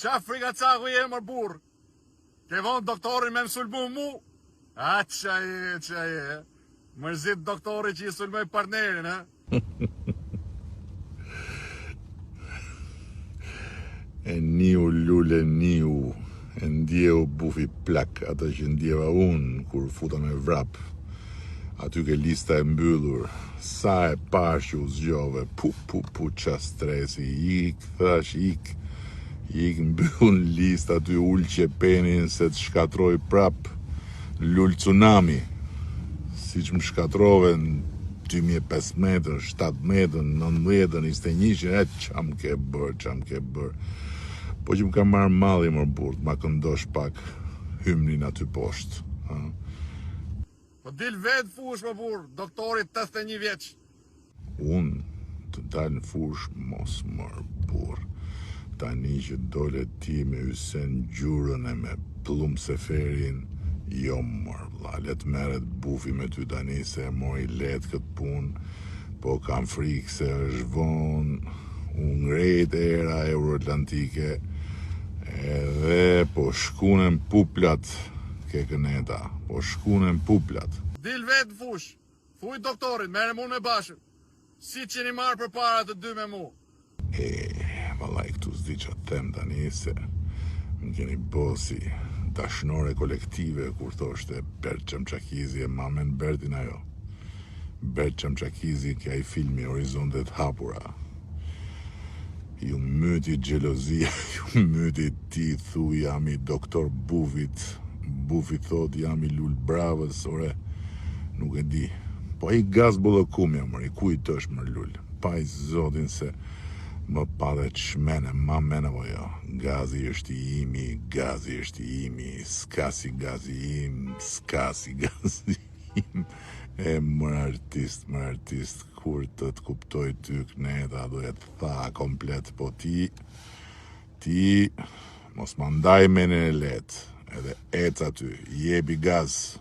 qa frika caku je mër burr? Ke vonë doktorin me më sulmu mu? A, qa je. Mërzit doktori që i sulmoj partnerin, ha? E niu lule niu, e ndjeu bufi plak, atë që ndjeva unë kur futa me vrap. Aty ke lista e mbyllur, sa e pash që u zgjove, pu, qa stresi, ik, thash, ik mbyllun lista aty ull qepenin se të shkatroj prap, lull tsunami, si që më shkatrove në 2015, 17, 19, 21, qam ke bërë. Po që më ka marrë malli më burë, ma këndosh pak hymnin aty poshtë. Po dil vetë fush më burë, doktorit 81 vjeç. Unë të dalë në fush mos mërë burë. Tani që dole ti me Ysen Gjurën e me Plum Seferin, jo mërë vla, let meret bufi me ty tani se e mori letë këtë punë, po kam frikë se është vonë, u ngrejt era euroatlantike, edhe po shkunen puplat ke këneta, po shkunen puplat. Dil vetë fush, fuj doktorit, mere mu me bashkë, si që një marë për para të dy me mu. Valaj këtu s'di që të them tani se më keni bosi dashnore kolektive kur thoshte Bert Çamçakizi e mamen Bertin ajo. Bert Çamçakizi kja i filmi Horizontet Hapura. Ju myti gjelozia, ju myti ti thu jam i doktor Bufit. Bufi thot jam i Lul Bravës, ore, nuk e di. Po i gaz bollëkumja, mër, i kujt është mër Lul. Pa i zotin se më padhe të shmene, ma mene po jo. Gazi është i imi, s'ka si gazi im, mër artist, kur të kuptoj ty këneta, do jetë tha komplet, po ti, mos mandaj mene e letë, edhe ec aty, jebi gaz.